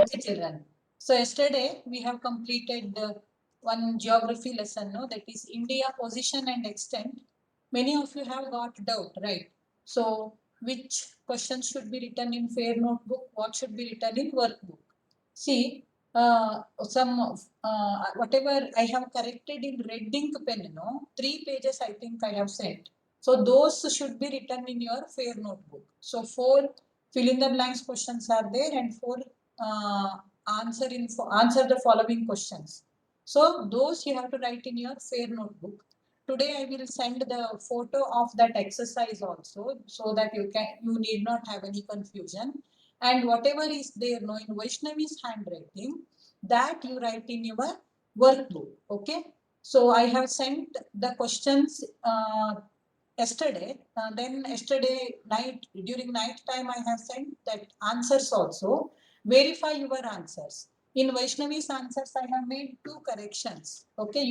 Okay, children. So yesterday we have completed one geography lesson, no? That is India position and extent. Many of you have got doubt, right? So which questions should be written in fair notebook? What should be written in workbook? See, some of whatever I have corrected in red ink pen, no, 3 pages I think I have sent. So those should be written in your fair notebook. So 4 fill in the blanks questions are there and 4 uh, answer the following questions. So those you have to write in your fair notebook. Today I will send the photo of that exercise also so that you need not have any confusion. And whatever is there no in Vaishnavi's handwriting, that you write in your workbook. Okay. So I have sent the questions yesterday. Then yesterday night during night time I have sent that answers also. Verify your answers. In Vaishnavi's answers I have made 2 corrections. Okay,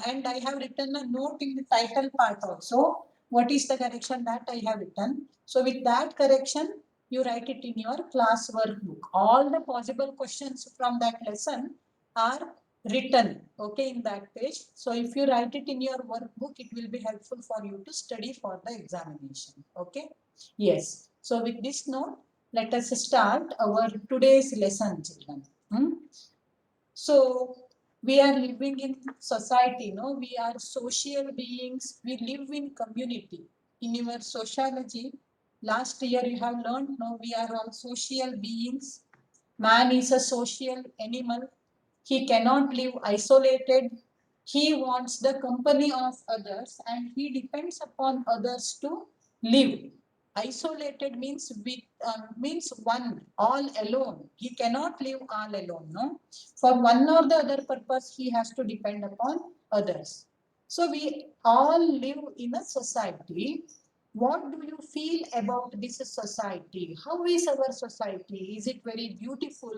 and I have written a note in the title part also. What is the correction that I have written? So with that correction, you write it in your class workbook. All the possible questions from that lesson are written, okay, in that page. So if you write it in your workbook, it will be helpful for you to study for the examination. Okay. Yes. So with this note, let us start our today's lesson, children. So we are living in society, no? We are social beings. We live in community. In your sociology, last year you have learned, no? We are all social beings. Man is a social animal. He cannot live isolated. He wants the company of others and he depends upon others to live. Isolated means one, all alone. He cannot live all alone. No, for one or the other purpose, he has to depend upon others. So we all live in a society. What do you feel about this society? How is our society? Is it very beautiful?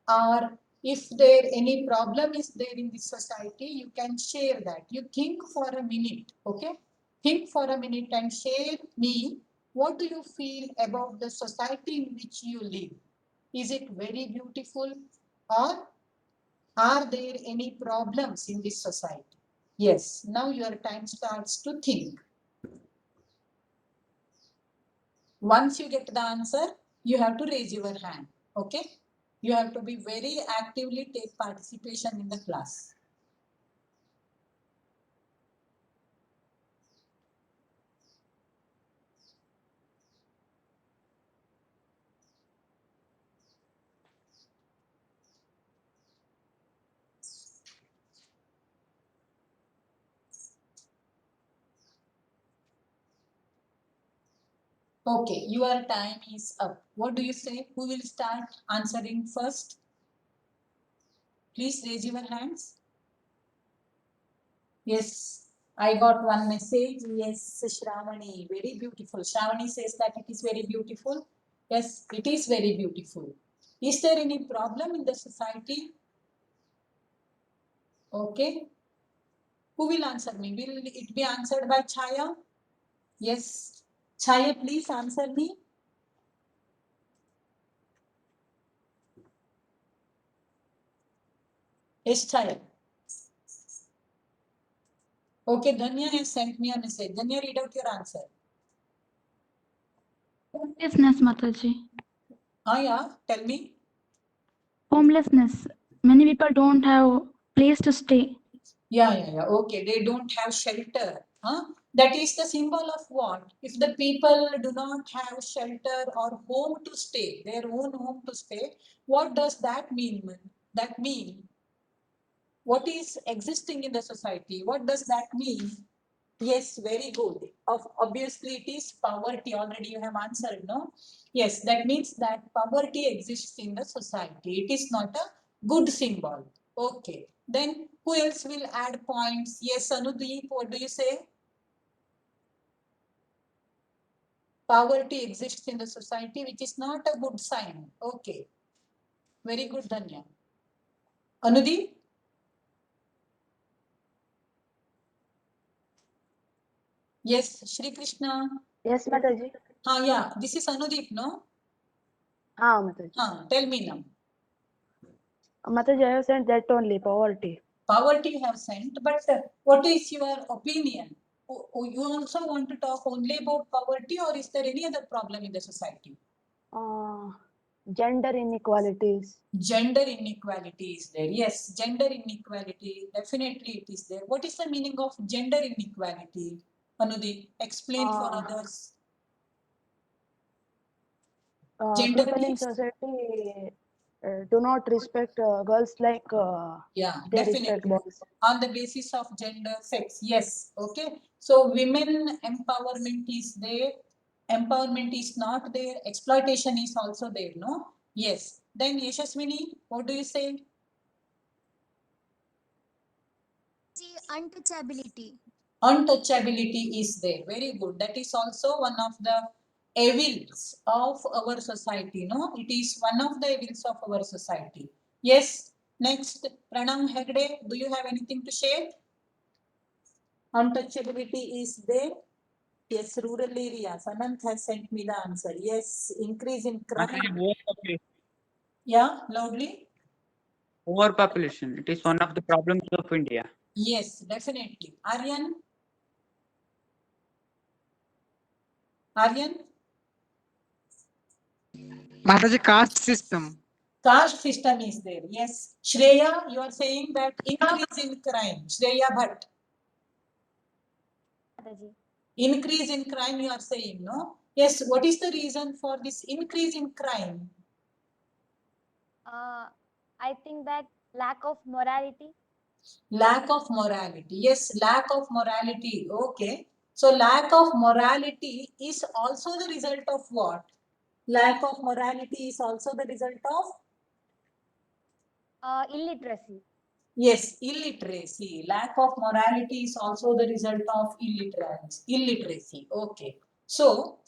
Or if there any problem is there in this society, you can share that. You think for a minute, okay? Think for a minute and share me what do you feel about the society in which you live. Is it very beautiful or are there any problems in this society? Yes, now your time starts to think. Once you get the answer, you have to raise your hand, okay? You have to be very actively take participation in the class. Okay, your time is up. What do you say? Who will start answering first? Please raise your hands. Yes, I got one message. Yes, Shravani, very beautiful. Shravani says that it is very beautiful. Yes, it is very beautiful. Is there any problem in the society? Okay. Who will answer me? Will it be answered by Chaya? Yes. Chaya, please answer me. Yes, Chaya. Okay, Dhanya has sent me a message. Dhanya, read out your answer. Homelessness, Mataji. Yeah, tell me. Homelessness. Many people don't have place to stay. Yeah. Okay, they don't have shelter. Huh? That is the symbol of what? If the people do not have shelter or home to stay, their own home to stay, what does that mean? That mean what is existing in the society? What does that mean? Yes, very good. Obviously, it is poverty. Already you have answered, no? Yes, that means that poverty exists in the society. It is not a good symbol. Okay. Then who else will add points? Yes, Anudeep, what do you say? Poverty exists in the society, which is not a good sign. Okay. Very good, Danya. Anudeep? Yes, Shri Krishna. Yes, Mataji. Yeah, this is Anudeep, no? Mataji. Tell me now. Mataji, I have sent that only, poverty. Poverty you have sent, but what is your opinion? You also want to talk only about poverty, or is there any other problem in the society? Gender inequalities. Gender inequality is there. Yes, gender inequality, definitely it is there. What is the meaning of gender inequality? Anudhi, explain for others. Gender People in means? society do not respect girls like Yeah, they definitely. respect boys. On the basis of gender, sex. Yes. Okay. So women empowerment is there. Empowerment is not there. Exploitation is also there. No. Yes. Then Yashaswini, what do you say? See, untouchability. Untouchability is there. Very good. That is also one of the evils of our society. No, it is one of the evils of our society. Yes. Next, Pranam Hegde, do you have anything to share? Untouchability is there. Yes, rural areas. Anant has sent me the answer. Yes, increase in crime. Overpopulation. Yeah, loudly. Overpopulation. It is one of the problems of India. Yes, definitely. Aryan. Aryan. Mataji, caste system. Caste system is there. Yes. Shreya, you are saying that increase in crime. Shreya Bhatt. Mataji. Increase in crime, you are saying, no? Yes. What is the reason for this increase in crime? I think that lack of morality. Lack of morality. Yes, lack of morality. Okay. So lack of morality is also the result of what? Lack of morality is also the result of? Illiteracy. Yes, illiteracy. Lack of morality is also the result of illiteracy. Okay. So,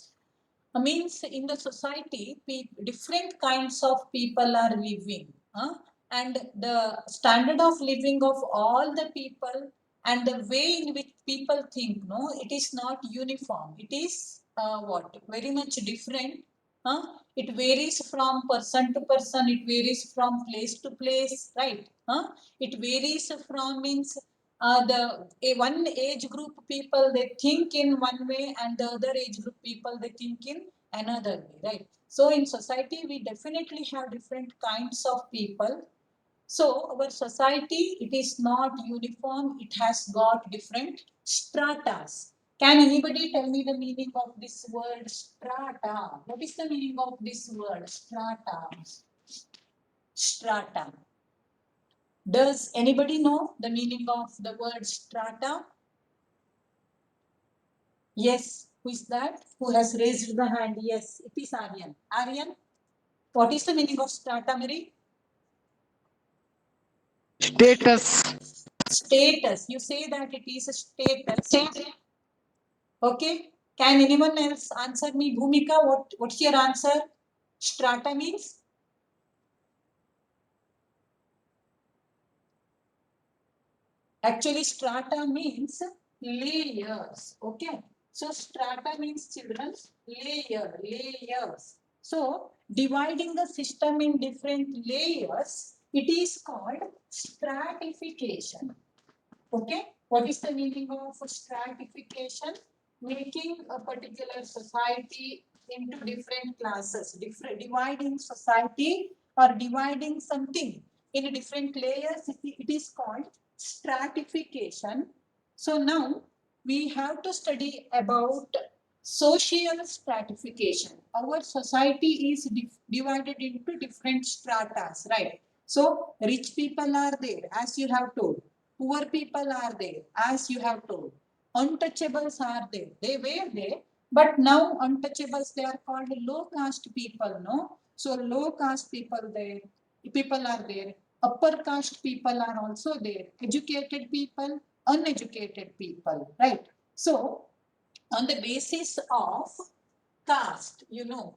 means in the society, different kinds of people are living. And the standard of living of all the people and the way in which people think, no, it is not uniform. It is what? Very much different. It varies from person to person. It varies from place to place, right? It varies from means one age group people they think in one way and the other age group people they think in another way, right? So in society we definitely have different kinds of people. So our society, it is not uniform. It has got different stratas. Can anybody tell me the meaning of this word strata? What is the meaning of this word strata? Strata. Does anybody know the meaning of the word strata? Yes. Who is that? Who has raised the hand? Yes, it is Aryan. Aryan, what is the meaning of strata, Mary? Status. Status. You say that it is a status. Okay. Can anyone else answer me? Bhumika, what's your answer? Strata means? Actually, strata means layers. Okay. So, strata means children, layers. So, dividing the system in different layers, it is called stratification. Okay. What is the meaning of stratification? Making a particular society into different classes, dividing society or dividing something in different layers, it is called stratification. So now we have to study about social stratification. Our society is divided into different stratas, right? So rich people are there, as you have told. Poor people are there, as you have told. Untouchables are there. They were there, but now untouchables, they are called low caste people, no? So low caste people are there. Upper caste people are also there. Educated people, uneducated people, right? So on the basis of caste,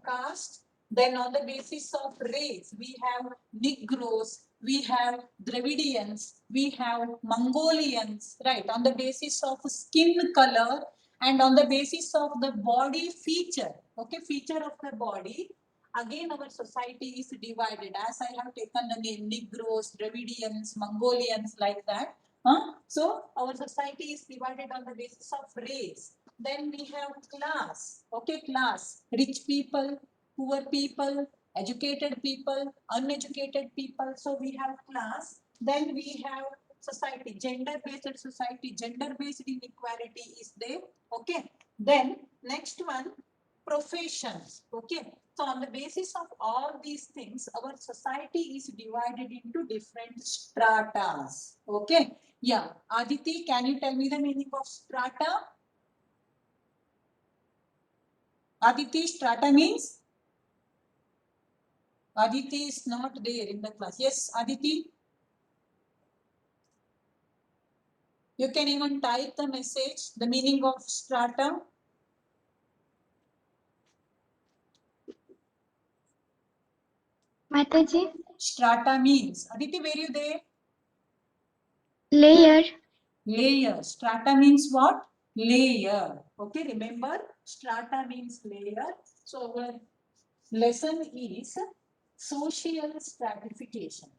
caste, then on the basis of race, we have Negroes, we have Dravidians, we have Mongolians, right? On the basis of skin color and on the basis of the body feature, okay, feature of the body, Again, our society is divided. As I have taken the name Negroes, Dravidians, Mongolians, like that. So our society is divided on the basis of race. Then we have class. Okay, class. Rich people, poor people, educated people, uneducated people. So we have class. Then we have society, gender-based society, gender-based inequality is there. Okay. Then next one, professions. Okay. So on the basis of all these things, our society is divided into different stratas. Okay. Yeah. Aditi, can you tell me the meaning of strata? Aditi, strata means? Aditi is not there in the class. Yes, Aditi? You can even type the message, the meaning of strata. Mataji, Strata means. Aditi, were you there? layer. Layer. Strata means what? Layer. Okay, remember, strata means layer. So our lesson is social stratification.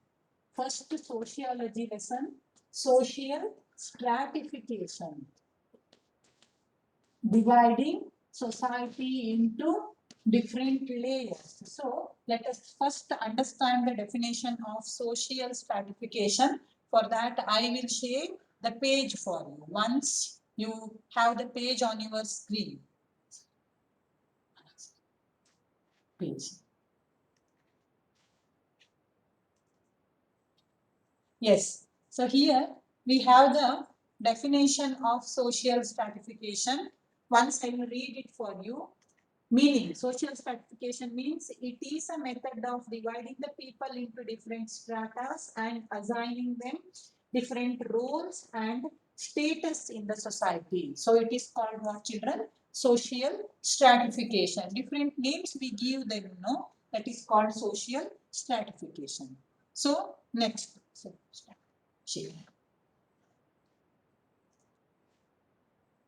First sociology lesson, social stratification. Dividing society into different layers. So let us first understand the definition of social stratification. For that, I will share the page for you. Once you have the page on your screen. Page. Yes. So here we have the definition of social stratification. Once I will read it for you. Meaning, social stratification means it is a method of dividing the people into different stratas and assigning them different roles and status in the society. So it is called what, children? Social stratification. Different names we give them, no? That is called social stratification. So next. So, share.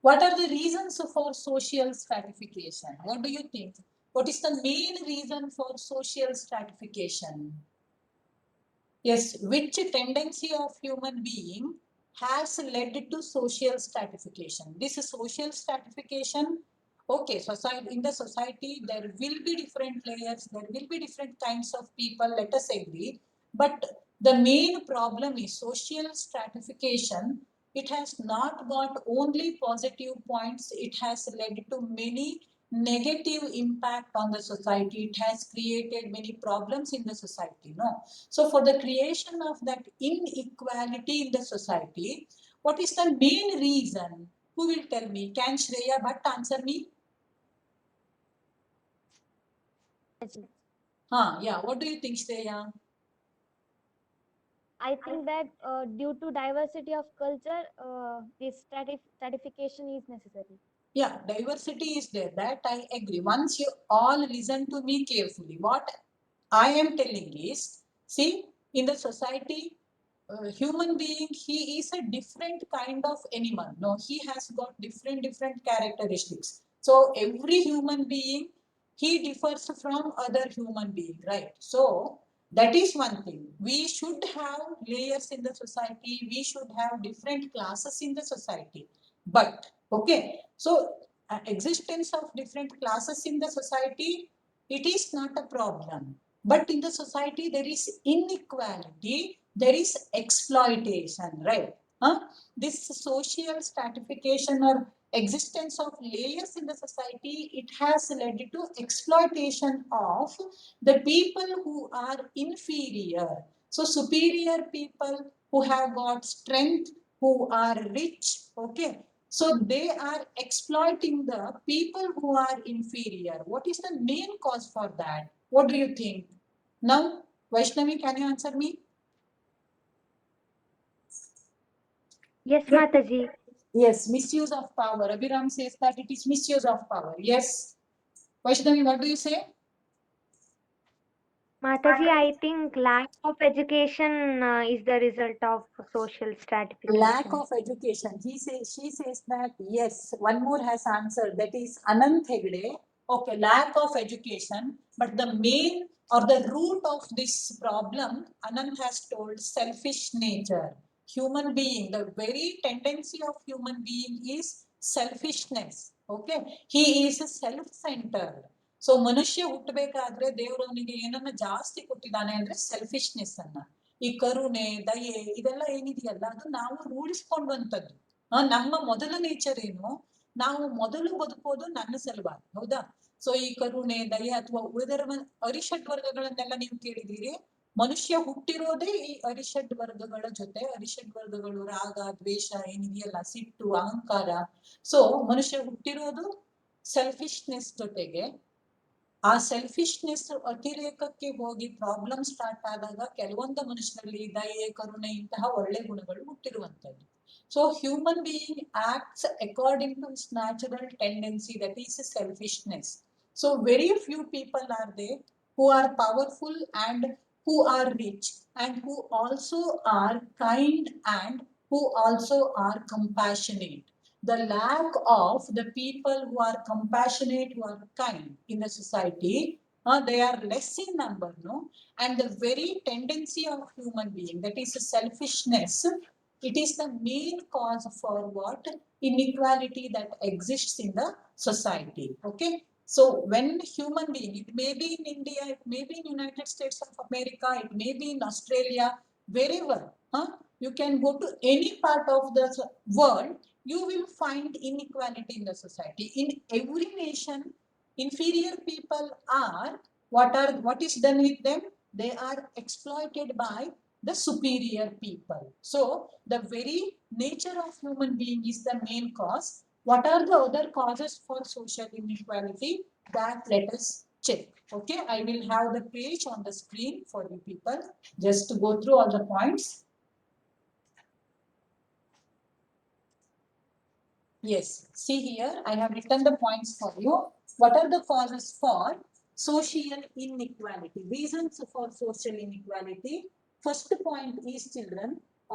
What are the reasons for social stratification? What do you think? What is the main reason for social stratification? Yes, which tendency of human being has led to social stratification? This is social stratification. Okay, society, in the society, there will be different layers, there will be different kinds of people, let us agree. But the main problem is social stratification. It has not got only positive points, it has led to many negative impact on the society. It has created many problems in the society. No. So for the creation of that inequality in the society, what is the main reason? Who will tell me? Can Shreya Bhatt answer me? Yeah. What do you think, Shreya? I think that due to diversity of culture, this stratification is necessary. Yeah, diversity is there. That I agree. Once you all listen to me carefully, what I am telling is, see, in the society, human being, he is a different kind of animal. No, he has got different characteristics. So every human being, he differs from other human being, right? So that is one thing. We should have layers in the society. We should have different classes in the society. But okay, so existence of different classes in the society, it is not a problem. But in the society, there is inequality, there is exploitation, right? This social stratification or existence of layers in the society, it has led to exploitation of the people who are inferior. So superior people who have got strength, who are rich, okay, so they are exploiting the people who are inferior. What is the main cause for that? What do you think? Now, Vaishnavi, can you answer me? Yes, Mataji. Yes, misuse of power. Abhiram says that it is misuse of power. Yes. Vaishnavi, what do you say? Mataji, I think lack of education is the result of social stratification. Lack of education. She says that yes. One more has answered. That is Anant Hegde. Okay, lack of education, but the main or the root of this problem, Anand has told, selfish nature. Human being, the very tendency of human being is selfishness. Okay, he is self-centered. So ಮನುಷ್ಯ ಹುಟ್ಟಬೇಕಾದ್ರೆ ದೇವರು ಅವನಿಗೆ ಏನನ್ನ ಜಾಸ್ತಿ ಕೊಟ್ಟಿದ್ದಾನೆ ಅಂದ್ರೆ selfishness ಅನ್ನ. ಈ ಕರುಣೆ, ದಯೆ ಇದೆಲ್ಲ ಏನಿದೆಯಲ್ಲ ಅದು ನಾವು ರೂಢಿಸ್ಕೊಂಡಂತದ್ದು. ನಮ್ಮ ಮೊದಲ ನೇಚರ್ ಏನು, ನಾವು ಮೊದಲು ಬದುಕೋದು ನನ್ನ ಸಲುವಾಗಿ, ಹೌದಾ? ಸೊ ಈ ಕರುಣೆ, ದಯೆ ಅಥವಾ ಉಳಿದರ ಅರಿಷಡ್ ವರ್ಗಗಳನ್ನೆಲ್ಲ ನೀವು ಕೇಳಿದೀರಿ. ಮನುಷ್ಯ ಹುಟ್ಟಿರೋದೇ ಈ ಅರಿಷಡ್ ವರ್ಗಗಳ ಜೊತೆ. ಅರಿಷಡ್ ವರ್ಗಗಳು ರಾಗ, ದ್ವೇಷ ಏನಿದೆಯಲ್ಲ, ಸಿಟ್ಟು, ಅಹಂಕಾರ. ಸೊ ಮನುಷ್ಯ ಹುಟ್ಟಿರೋದು ಸೆಲ್ಫಿಶ್ನೆಸ್ ಜೊತೆಗೆ. ಆ ಸೆಲ್ಫಿಶ್ನೆಸ್ ಅತಿರೇಕಕ್ಕೆ ಹೋಗಿ ಪ್ರಾಬ್ಲಮ್ ಸ್ಟಾರ್ಟ್ ಆದಾಗ ಕೆಲವೊಂದು ಮನುಷ್ಯರಲ್ಲಿ ದಯೆ, ಕರುಣೆ ಇಂತಹ ಒಳ್ಳೆ ಗುಣಗಳು ಹುಟ್ಟಿರುವಂತದ್ದು. So human being acts according to its natural tendency, that is selfishness. So very few people are there who are powerful and who are rich and who also are kind and who also are compassionate. The lack of the people who are compassionate, who are kind in the society, they are less in number, no? And the very tendency of human being, that is selfishness, it is the main cause for what? Inequality that exists in the society. Okay. So when human being, it may be in India, it may be in United States of America, it may be in Australia, wherever, you can go to any part of the world, you will find inequality in the society. In every nation, inferior people are, what is done with them? They are exploited by the superior people. So the very nature of human being is the main cause. What are the other causes for social inequality? That let us check. Okay, I will have the page on the screen for you people just to go through all the points. Yes, see here, I have written the points for you. What are the causes for social inequality? Reasons for social inequality. First point is, children,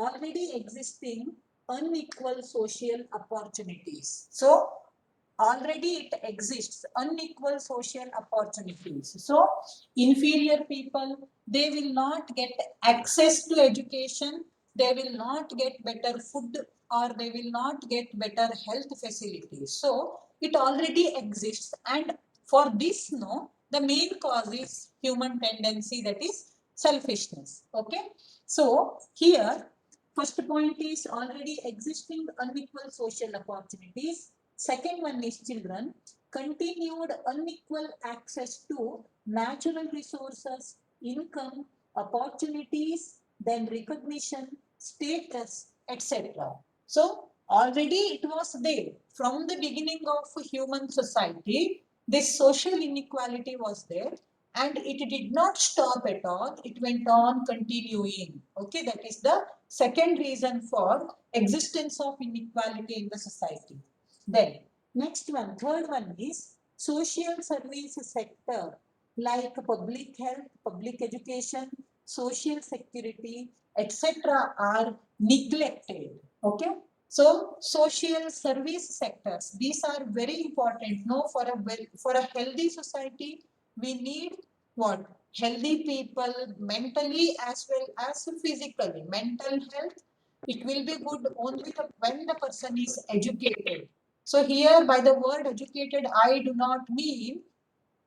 already existing unequal social opportunities. So already it exists unequal social opportunities. So inferior people, they will not get access to education, they will not get better food, or they will not get better health facilities. So it already exists, and for this, no, the main cause is human tendency, that is selfishness. Okay, so here first point is already existing unequal social opportunities. Second one is, children, continued unequal access to natural resources, income, opportunities, then recognition, status, etc. So already it was there from the beginning of human society. This social inequality was there, and it did not stop at all. It went on continuing. Okay, that is the second reason for existence of inequality in the society. Then next one, third one is social service sector like public health, public education, social security, etc. are neglected. Okay, so social service sectors, these are very important. No, for a healthy society, we need what? Healthy people, mentally as well as physically. Mental health, it will be good only when the person is educated. So here by the word educated, I do not mean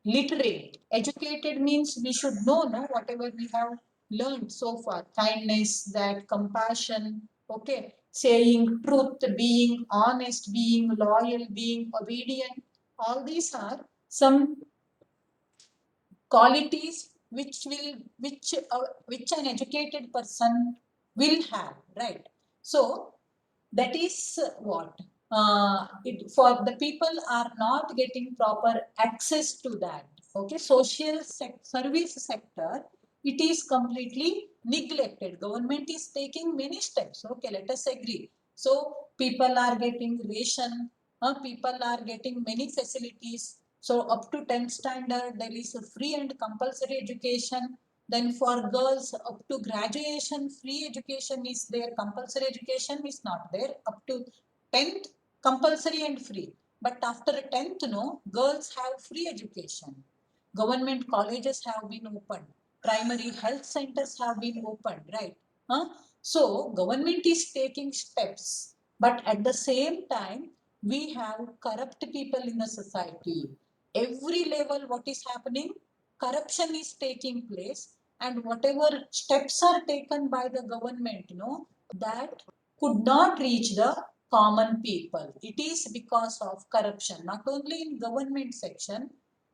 literate. Educated means we should know, no, whatever we have learned so far. Kindness, that compassion, okay, saying truth, being honest, being loyal, being obedient. All these are some qualities which an educated person will have, right? So that is what for the people are not getting proper access to that. Okay, social service sector, it is completely neglected. Government is taking many steps. Okay, let us agree. So people are getting ration, people are getting many facilities. So up to 10th standard there is a free and compulsory education. Then for girls up to graduation, free education is there, compulsory education is not there. Up to 10th, compulsory and free. But after 10th, no, girls have free education. Government colleges have been opened. Primary health centers have been opened, right? Huh? So government is taking steps, but at the same time, we have corrupt people in the society. Every level, what is happening? Corruption is taking place, and whatever steps are taken by the government, that could not reach the common people. It is because of corruption, not only in government section.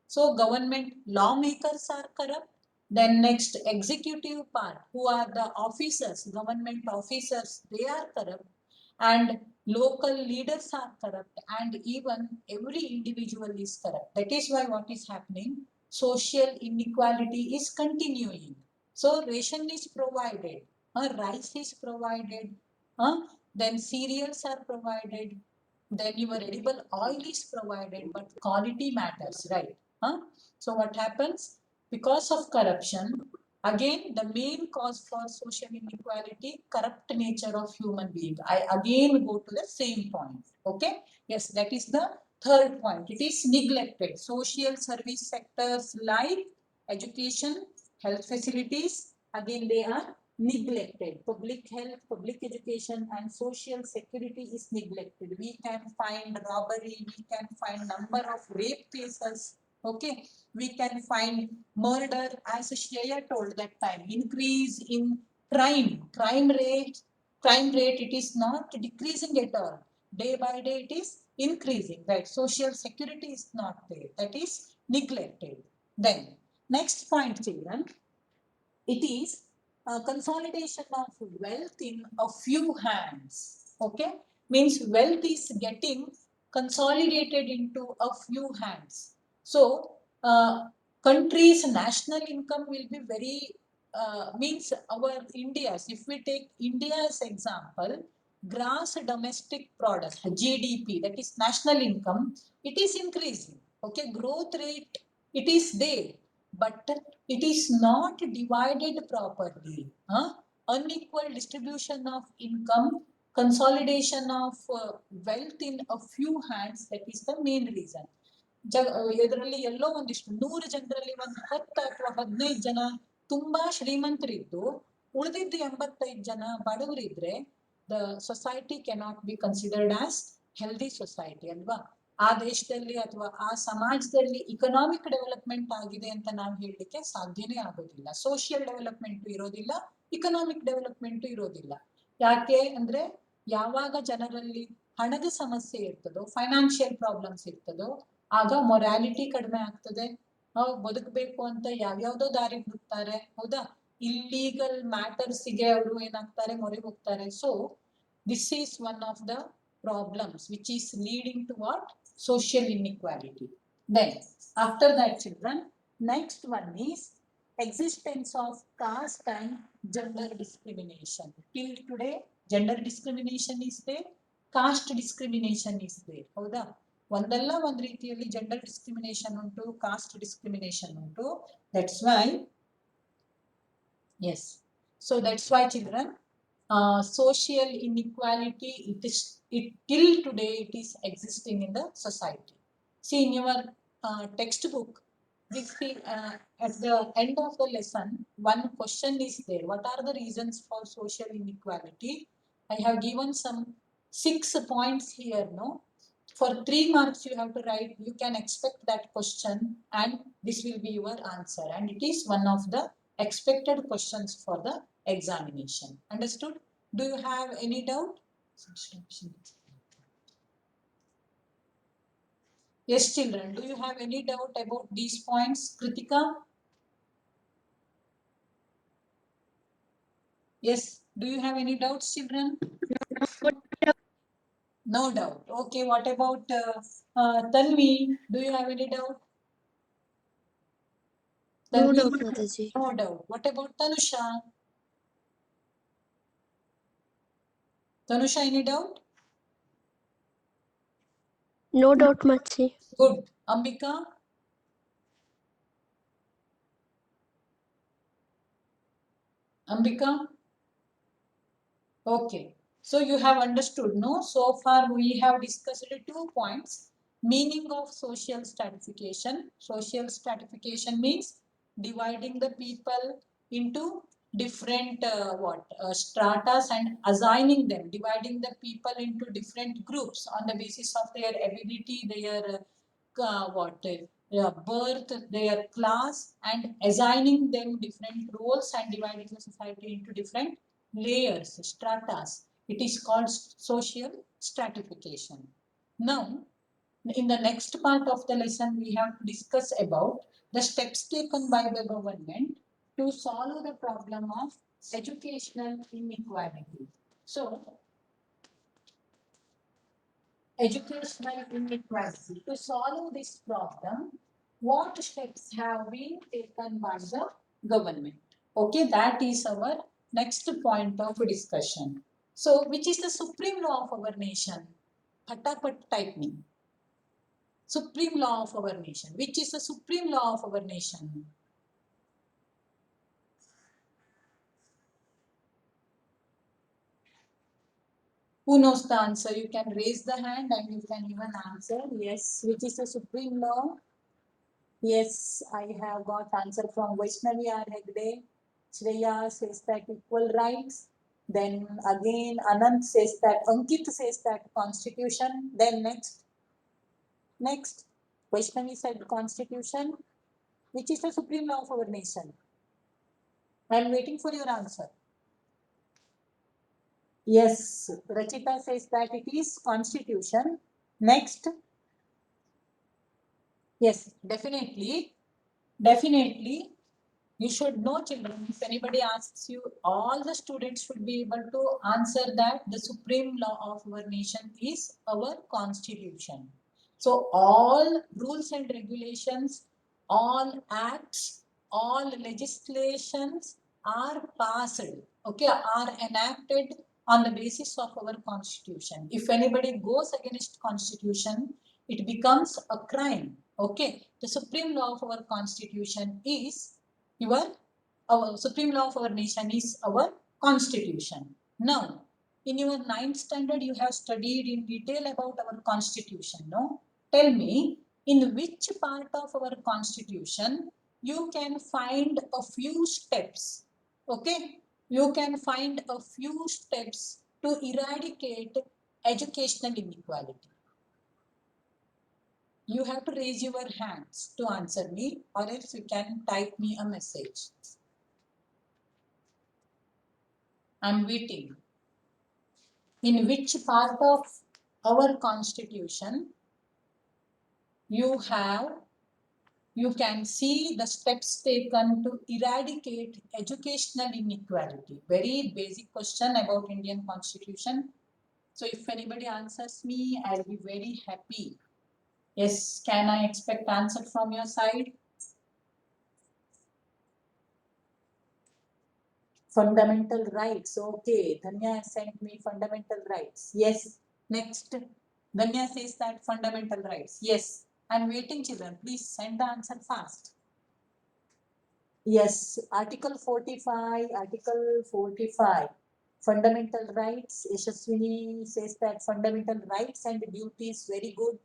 So government lawmakers are corrupt. Then next executive part, who are the officers, government officers, they are corrupt. And local leaders are corrupt, and even every individual is corrupt. That is why what is happening? Social inequality is continuing. So ration is provided, rice is provided, then cereals are provided, then your edible oil is provided, but quality matters, right? So what happens? Because of corruption, again, the main cause for social inequality, corrupt nature of human being. I again go to the same point. Okay. Yes, that is the third point. It is neglected. Social service sectors like education, health facilities, again, they are neglected. Public health, public education, and social security is neglected. We can find robbery, we can find number of rape cases. Okay, we can find murder, as Shreya told that time, increase in crime rate, it is not decreasing at all. Day by day it is increasing, right? Social security is not there, that is neglected. Then next point, children, it is consolidation of wealth in a few hands. Okay, means wealth is getting consolidated into a few hands. So country's national income will be very means our India's, if we take India as example, gross domestic product, GDP, that is national income, it is increasing. Okay, growth rate, it is there, but it is not divided properly. Unequal distribution of income, consolidation of wealth in a few hands, that is the main reason. ಇದರಲ್ಲಿ ಎಲ್ಲೋ ಒಂದಿಷ್ಟು 100 ಜನರಲ್ಲಿ ಒಂದು 10 ಅಥವಾ 15 ಜನ ತುಂಬಾ ಶ್ರೀಮಂತರಿದ್ದು ಉಳಿದಿದ್ದು 85 ಜನ ಬಡವರಿದ್ರೆ the society cannot be considered as healthy society ಅಲ್ವಾ? ಆ ದೇಶದಲ್ಲಿ ಅಥವಾ ಆ ಸಮಾಜದಲ್ಲಿ ಇಕನಾಮಿಕ್ ಡೆವಲಪ್ಮೆಂಟ್ ಆಗಿದೆ ಅಂತ ನಾವು ಹೇಳಲಿಕ್ಕೆ ಸಾಧ್ಯನೇ ಆಗೋದಿಲ್ಲ. ಸೋಷಿಯಲ್ ಡೆವಲಪ್ಮೆಂಟ್ ಇರೋದಿಲ್ಲ, ಇಕನಾಮಿಕ್ ಡೆವಲಪ್ಮೆಂಟ್ ಇರೋದಿಲ್ಲ. ಯಾಕೆ ಅಂದ್ರೆ ಯಾವಾಗ ಜನರಲ್ಲಿ ಹಣದ ಸಮಸ್ಯೆ ಇರ್ತದೋ, ಫೈನಾನ್ಷಿಯಲ್ ಪ್ರಾಬ್ಲಮ್ಸ್ ಇರ್ತದೋ, ಆಗ ಮೊರಾಲಿಟಿ ಕಡಿಮೆ ಆಗ್ತದೆ. ಬದುಕಬೇಕು ಅಂತ ಯಾವ್ಯಾವ್ದೋ ದಾರಿ ಹುಡುಕ್ತಾರೆ, ಹೌದಾ? ಇಲ್ಲೀಗಲ್ ಮ್ಯಾಟರ್ಸ್ಗೆ ಅವರು ಏನಾಗ್ತಾರೆ, ಮೊರೆ ಹೋಗ್ತಾರೆ. So this is one of the problems which is leading to what? Social inequality. Then after that, children, next one is existence of caste and gender discrimination. Till today gender discrimination is there, caste discrimination is there, ಹೌದಾ? ಒಂದಲ್ಲ ಒಂದು ರೀತಿಯಲ್ಲಿ gender discrimination ಉಂಟು, cost discrimination ಉಂಟು. That's why, yes, so that's why children, social inequality, till today it is existing in the society. See in your textbook, we see at the end of the lesson, one question is there: what are the reasons for social inequality? I have given some 6 points here, no? For 3 marks you have to write. You can expect that question, and this will be your answer, and it is one of the expected questions for the examination. Understood? Do you have any doubt? Yes, children, do you have any doubt about these points? Kritika? Yes, do you have any doubts, children? No doubt. Okay, what about Tanvi? Do you have any doubt? No Tanvi? doubt, Mataji. No doubt. What about Tanusha? Tanusha, any doubt? No doubt, Mataji. Good. Ambika? Ambika? Okay. So you have understood, no? So far we have discussed 2 points. Meaning of social stratification. Social stratification means dividing the people into different stratas and assigning them, dividing the people into different groups on the basis of their ability, their birth, their class, and assigning them different roles and dividing the society into different layers, stratas. It is called social stratification. Now, in the next part of the lesson, we have to discuss about the steps taken by the government to solve the problem of educational inequality. So, educational inequality. To solve this problem, what steps have been taken by the government? Okay, that is our next point of discussion. So, which is the supreme law of our nation? Patapat type me. Supreme law of our nation. Which is the supreme law of our nation? Who knows the answer? You can raise the hand and you can even answer. Yes, which is the supreme law? Yes, I have got answer from Vaishnavi R. Hegde. Shreya says that equal rights. Then again, Anand says that, Ankit says that constitution. Then next, Vaishnavi said constitution. Which is the supreme law of our nation? I am waiting for your answer. Yes, Rachita says that it is constitution. Next. Yes, definitely. Definitely. You should know, children. If anybody asks you, all the students should be able to answer that the supreme law of our nation is our constitution. So all rules and regulations, all acts, all legislations are passed, okay, are enacted on the basis of our constitution. If anybody goes against constitution, it becomes a crime. Okay, the supreme law of our constitution is our supreme law of our nation is our constitution. Now, in your 9th standard, you have studied in detail about our constitution. No, tell me, in which part of our constitution you can find a few steps. Okay, you can find a few steps to eradicate educational inequality. You have to raise your hands to answer me, or else you can type me a message. I'm waiting. In which part of our constitution you can see the steps taken to eradicate educational inequality? Very basic question about Indian constitution. So if anybody answers me, I'll be very happy. Yes, can I expect answer from your side? Fundamental rights. Okay, Dhanya has sent me fundamental rights. Yes. Next, Dhanya says that fundamental rights. Yes, I'm waiting, children. Please send the answer fast. Yes, Article 45, Article 45. Fundamental rights. Yashaswini says that fundamental rights and duties, very good.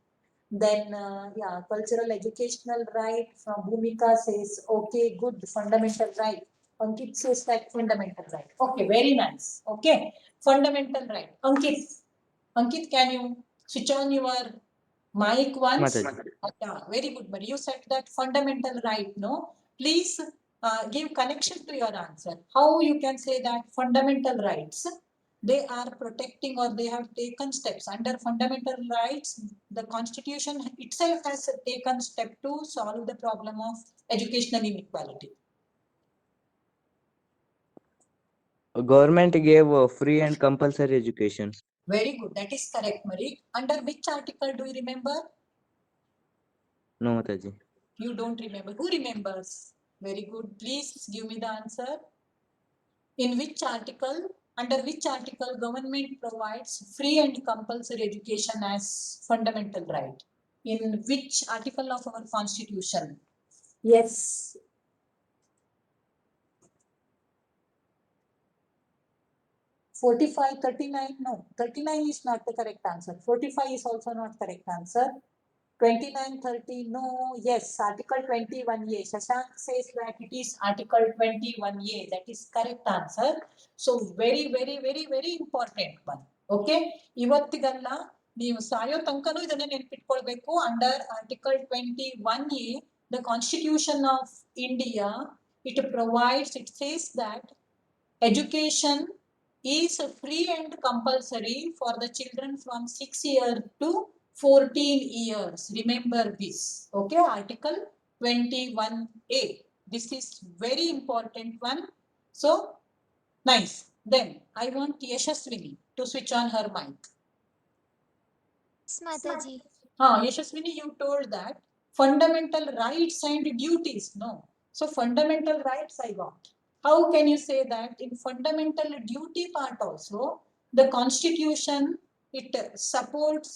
Then, yeah, cultural educational right from Bhumika says, okay, good, fundamental right. Ankit says that fundamental right. Okay, very nice. Okay, fundamental right. Ankit, can you switch on your mic once? Mataji. Yeah, very good. But you said that fundamental right, no? Please give connection to your answer. How you can say that fundamental rights, they are protecting or they have taken steps under fundamental rights. The constitution itself has taken step to solve the problem of educational inequality. Government gave free and compulsory education. Very good. That is correct, Marie. Under which article do you remember? No, Mataji. You don't remember. Who remembers? Very good. Please give me the answer. In which article, under which article government provides free and compulsory education as fundamental right? In which article of our constitution? Yes. "45, 39, no, 39 is not the correct answer. 45 is also not correct answer. 29, 30, no, yes, Article 21A. Shashank says that it is Article 21A. That is correct answer. So very, very, very, very important one. Okay? ಇವತ್ತಿಗಲ್ಲ ನೀವು ಸಾಯೋ ತನಕನೂ ಇದನ್ನ ನೆನ್ಪಿಟ್ಕೊಳ್ಬೇಕು. Under article 21A, the Constitution of India, it provides, it says that education is free and compulsory for the children from 6 years to 14 years. Remember this. Okay, Article 21A. This is very important one. So, nice. Then, I want Yashaswini to switch on her mic. Mataji. Yashaswini, you told that fundamental rights and duties. No. So, fundamental rights I got. How can you say that in fundamental duty part also, the Constitution, it supports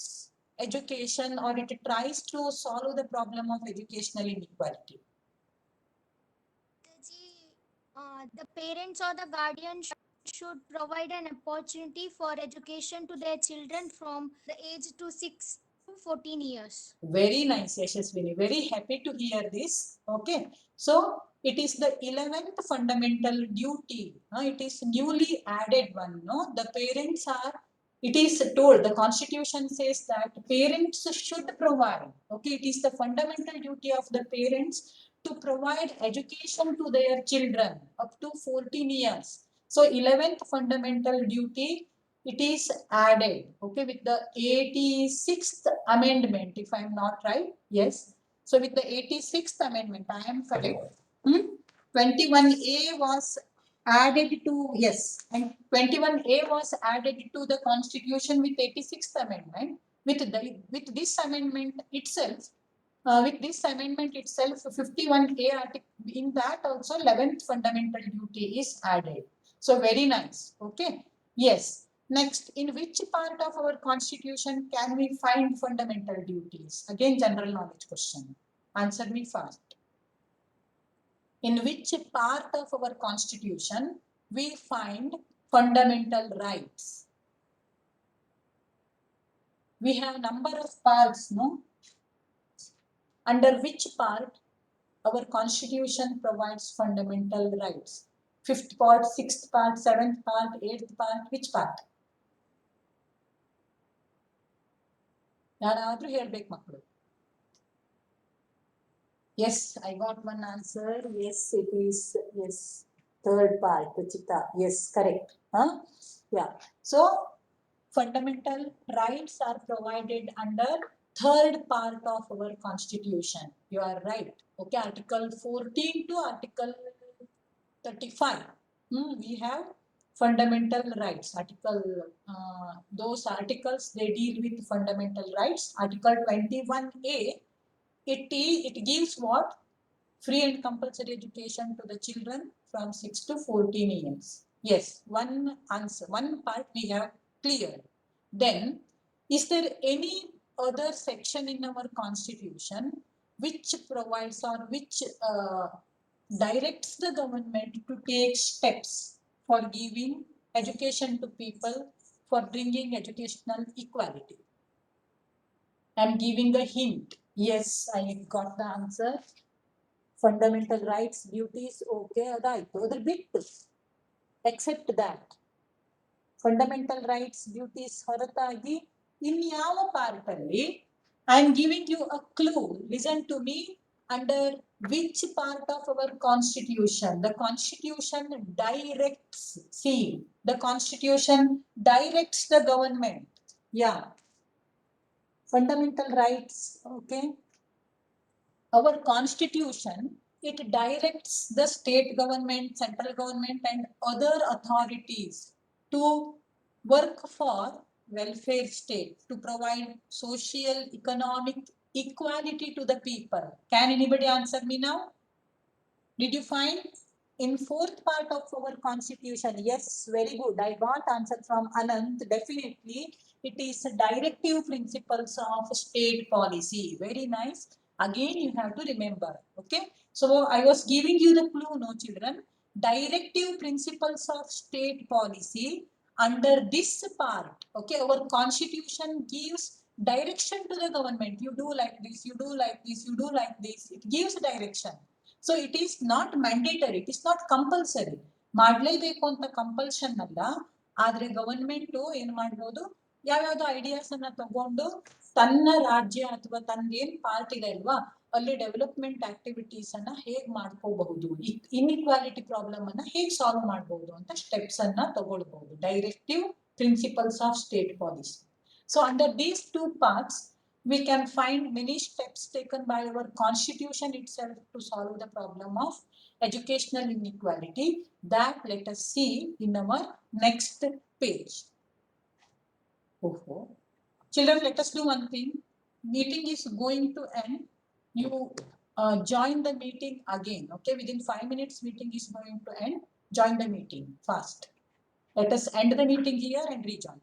education or it tries to solve the problem of educational inequality? The parents or the guardian should provide an opportunity for education to their children from the age to 6 to 14 years. Very nice, Yashaswini. Very happy to hear this. Okay. So, it is the 11th fundamental duty. It is newly added one. No, the parents are, it is told, the Constitution says that parents should provide. Okay, it is the fundamental duty of the parents to provide education to their children up to 14 years. So, 11th fundamental duty, it is added, okay, with the 86th amendment, if I am not right. Yes. So with the 86th amendment, I am correct. 21A was added to, yes, and 21A was added to the Constitution with 86th amendment. With this amendment itself, 51A article, in that also 11th fundamental duty is added. So very nice. Okay. Yes. Next, in which part of our Constitution can we find fundamental duties? Again, general knowledge question. Answer me fast. In which part of our Constitution we find fundamental rights? We have number of parts, no? Under which part our Constitution provides fundamental rights? 5th part, 6th part, 7th part, 8th part, which part? ಯಾರಾದ್ರೂ ಹೇಳ್ಬೇಕು ಮಕ್ಕಳು. Yes, I got one answer. Yes, it is. Yes, 3rd part, Chita. Yes, correct. Yeah. So, fundamental rights are provided under 3rd part of our Constitution. You are right. Okay, Article 14 to Article 35. We have fundamental rights. Those articles, they deal with fundamental rights. Article 21A, it gives what? Free and compulsory education to the children from 6 to 14 years. Yes, one answer, one part we have cleared. Then, is there any other section in our Constitution which provides or which directs the government to take steps for giving education to people, for bringing educational equality? I'm giving a hint. Yes, I got the answer. Fundamental rights, duties, okay, adaಯ್ತು. ಅದ್ರ ಬಿಟ್ಟು, except that, fundamental rights, duties ಹೊರತಾಗಿ ಇನ್ಯಾವ part ಅಲ್ಲಿ, I am giving you a clue. Listen to me. Under which part of our Constitution? The Constitution directs, see, the Constitution directs the government. Yeah. Fundamental rights, okay. Our Constitution, it directs the state government, central government and other authorities to work for welfare state, to provide social, economic equality to the people. Can anybody answer me now? Did you find in 4th part of our Constitution? Yes, very good. I got answer from Anant. Definitely, it is directive principles of state policy. Very nice. Again, you have to remember. Okay. So I was giving you the clue, no children. Directive principles of state policy. Under this part, okay, our Constitution gives direction to the government. You do like this, you do like this, you do like this. It gives direction. So it is not mandatory, it is not compulsory. ಮಾಡಲೇಬೇಕು ಅಂತ compulsion ಅಲ್ಲ, ಆದ್ರೆ government ಏನ್ ಮಾಡ್ಬೋದು, ಯಾವ್ಯಾವ್ದು ideas ಅನ್ನ ತಗೊಂಡು ತನ್ನ ರಾಜ್ಯ ಅಥವಾ ತನ್ಗೇನ್ ಪಾರ್ಟ್ ಇದೆ ಅಲ್ವಾ, ಅಲ್ಲಿ ಡೆವಲಪ್ಮೆಂಟ್ ಆಕ್ಟಿವಿಟೀಸ್ ಅನ್ನ ಹೇಗ್ ಮಾಡ್ಕೋಬಹುದು, ಇನ್ಇಕ್ವಾಲಿಟಿ ಪ್ರಾಬ್ಲಮ್ ಅನ್ನ ಹೇಗ್ ಸಾಲ್ವ್ ಮಾಡಬಹುದು ಅಂತ ಸ್ಟೆಪ್ಸ್ ಅನ್ನ ತಗೊಳ್ಬಹುದು. Directive, principles of state policy. So under these two parts, we can find many steps taken by our constitution itself to solve the problem of educational inequality. That let us see in our next page. Oh. Children, let us do one thing. Meeting is going to end. You join the meeting again. Okay, within 5 minutes, meeting is going to end. Join the meeting fast. Let us end the meeting here and rejoin.